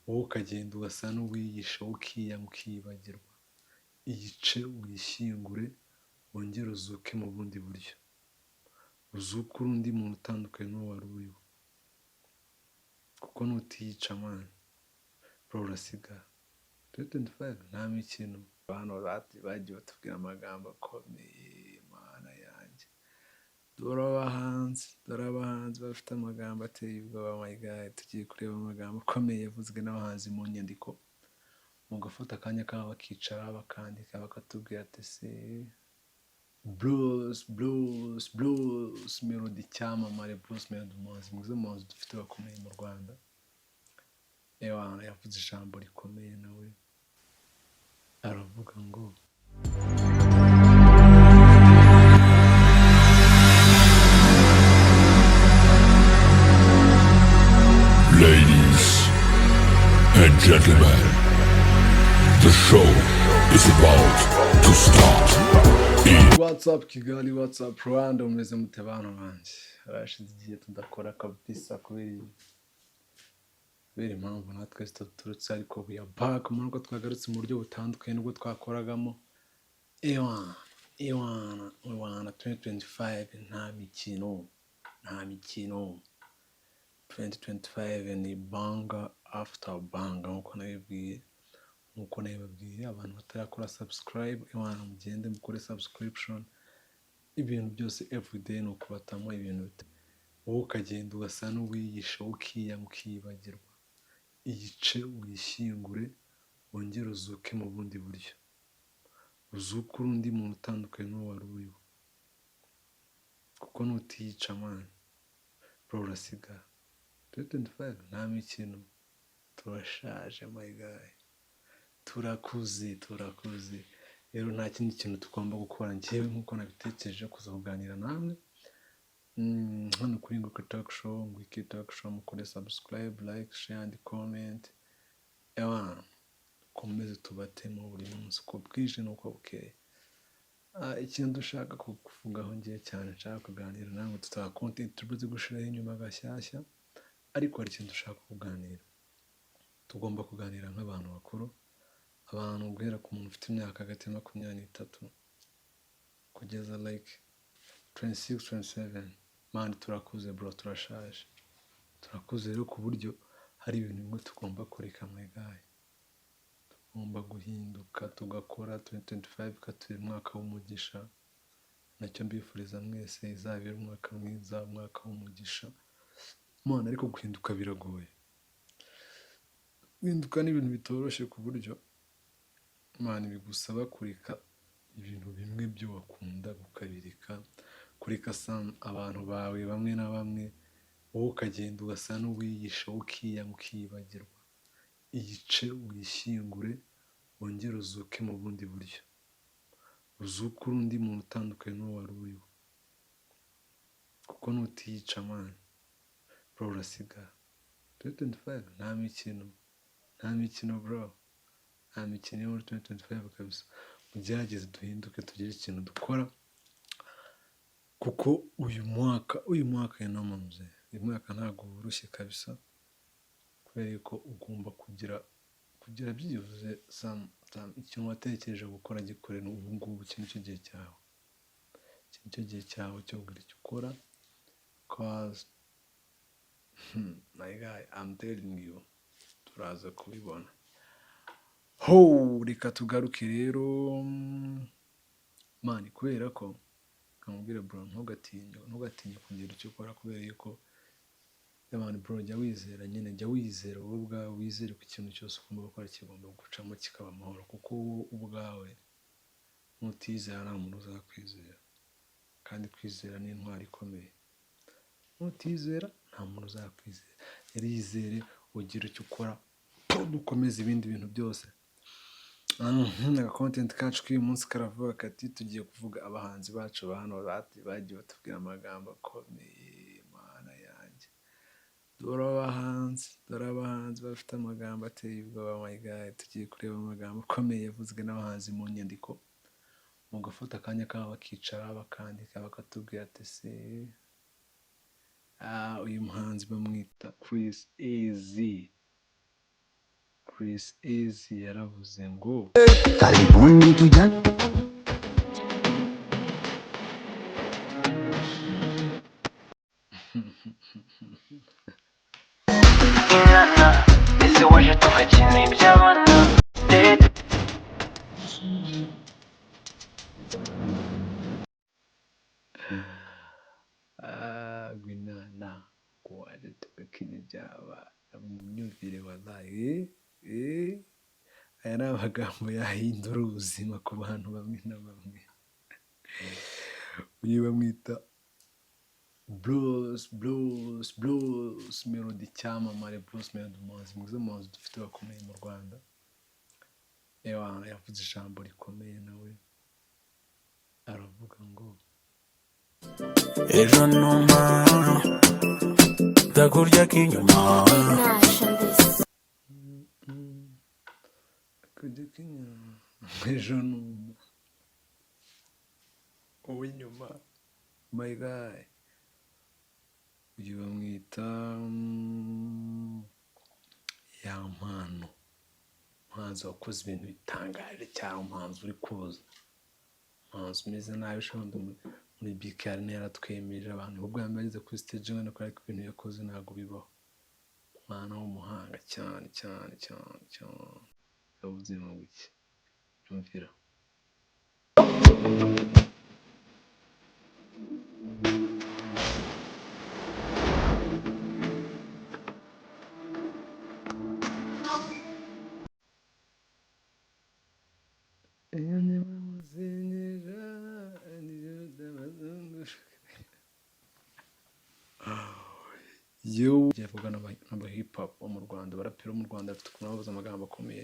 wowe ukagenda ugasa n'uwiyishe ukiyanga ukibagirwa. Iyice uyishyingure wongere uzuke mu bundi buryo, uzuke uri undi muntu utandukanye n'uwo wari uriho, kuko nutiyica mani bro urasigara. 2025 nta mikino. Abantu bagiye batubwira amagambo akomeye, mana yanjye. Dore abahanzi bafite amagambo ateye ubwoba. My God, tugiye kureba amagambo akomeye yavuzwe n'abahanzi mu nyandiko, mugafata akanya kabo bakicara bakandika bakatubwira ati se Bruce Melody, icyamamare Bruce Melody, umuhanzi mwiza mu bahanzi dufite bakomeye mu Rwanda. Yavuze ijambo rikomeye, nawe aravuga ngo Ladies and gentlemen, the show is about to start. What's up Kigali, what's up Rwanda, umeze mute bana banje? Harashize igihe tudakora kabisa kubera impamvu natwe tuturutse, ariko we are back. Nubwo twagarutse mu buryo butandukanye nubwo twakoragamo. Ewana 2025 nta mikino. 2025 ni banga after banga, nkuko nabibabwiye. Abantu batarakora subscribe, ewana mugende mukore subscription. Ibintu byose everyday ni ukubatamo ibintu wowe ukagenda ugasa n'uwiyishe ukiyanga ukibagirwa. Iyice uyishyingure wongere uzuke mu bundi buryo, uzuke uri undi muntu utandukanye n'uwo wari uriho, kuko nutiyica mani bro urasigara. 2025 nta mikino. Turashaje my guy, turakuze. Rero nta kindi kintu tugomba gukora, njyewe nkuko nabitekereje kuza kuganira namwe hano kuri Nguka Talk Show. Nguka Talk Show, mukore subscribe, like, share and comment. Komeze tubatemo buri munsi uko bwije nuko bukeye. Ikintu dushaka kuvugaho ngiye cyane, nshaka kuganira namwe, tutaba content tubuze gushiraho inyuma gashyashya, ariko hari ikintu dushaka kuganira. Tugomba kuganira nk'abantu bakuru, abantu guhera ku muntu ufite imyaka hagati ya 23 kugeza like 26, 27. Man, turakuze bro, turashaje. Turakuze rero ku buryo hari ibintu bimwe tugomba kureka my guy. Tugomba guhinduka tugakora. 2025 katubera umwaka w'umugisha. Nacyo mbifuriza mwese, izabera umwaka mwiza, umwaka w'umugisha. Man, ariko guhinduka biragoye. Guhinduka ni ibintu bitoroshye ku buryo man bigusaba kureka ibintu bimwe byo wakunda ukabireka, kureka abantu bawe bamwe na bamwe, wowe ukagenda ugasa n'uwiyishe ukiyanga ukibagirwa. Iyice uyishyingure wongere uzuke mu bundi buryo, uzuke uri undi muntu utandukanye n'uwo wari uriho, kuko nutiyica mani bro urasigara. 2025 nta mikino bro, nta mikino yo muri 2025 kabisa. Mugerageze duhinduke, tugire ikintu dukora, kuko uyu mwaka yanamaze. Uyu mwaka ntabwo urushye kabisa, kubera ko ugomba kugira byibuze ikintu watekereje gukora gikore ubu ngubu. Iki nicyo gihe cyawe cyo kugira icyo ukora, cause my guy, I'm telling you, turaza kubibona. Reka tugaruke rero mani, kubera ko kamubwira bro, ntugatinye kugira icyo ukora, kubera yuko y'abantu bro, jya wizera nyine, jya wizera wowe ubwawe, wizere ko ikintu cyose ugomba gukora kigomba gucamo kikaba amahoro, kuko wowe ubwawe nutizera nta muntu uzakwizera, kandi kwizera ni intwari ikomeye. Nutizera nta muntu uzakwizera. Yizere ugira icyo ukora, dukomeze ibindi bintu byose. Content kacu k'uyu munsi karavuga kati tugiye kuvuga abahanzi bacu hano bagiye batubwira amagambo akomeye, mana yanjye. Dore abahanzi bafite amagambo ateye ubwoba my God. Tugiye kureba amagambo akomeye yavuzwe n'abahanzi mu nyandiko, mugafata akanya kabo bakicara bakandika bakatubwira ati se uyu muhanzi bamwita Chris Easy. Chris Easy yaravuze ngo Karibuni tujane ese waje tugakina iby'abana gwinana kuwaje tugakina iby'abana mu myumvire wallahi aya ni amagambo yahindura ubuzima ku bantu bamwe na bamwe. uyu bamwita Bruce Melody, icyamamare Bruce Melody, umuhanzi mwiza mu bahanzi dufite bakomeye mu Rwanda. Yavuze ijambo rikomeye, nawe aravuga ngo ejo numa ndakurya k'inyuma ejo numa uw'inyuma, my guy. uyu bamwita Yampano, umuhanzi wakoze ibintu bitangaje cyane, umuhanzi uri kuza, umuhanzi umeze nabi ushobora muri BKR yaratwemeje abantu ubwo yambagize kuri stage ngana ko ariko ibintu yakoze ntabwo bibaho. Umwana w'umuhanga cyane cyane cyane cyane, yavuze mu buki yumvira yavuga n'aba hip hop bo mu Rwanda, abaraperi bo mu Rwanda bafite ukuntu bavuze amagambo akomeye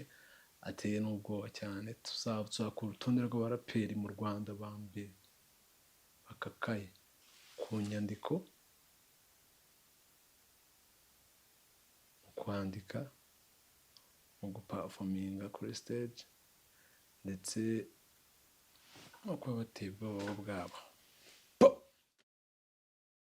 ateye n'ubwoba cyane. tuzakora urutonde rw'abaraperi mu Rwanda ba mbere bakakaye ku nyandiko, mu kwandika, mu gupafominga kuri stage, ndetse no kuba bateye ubwoba bwabo.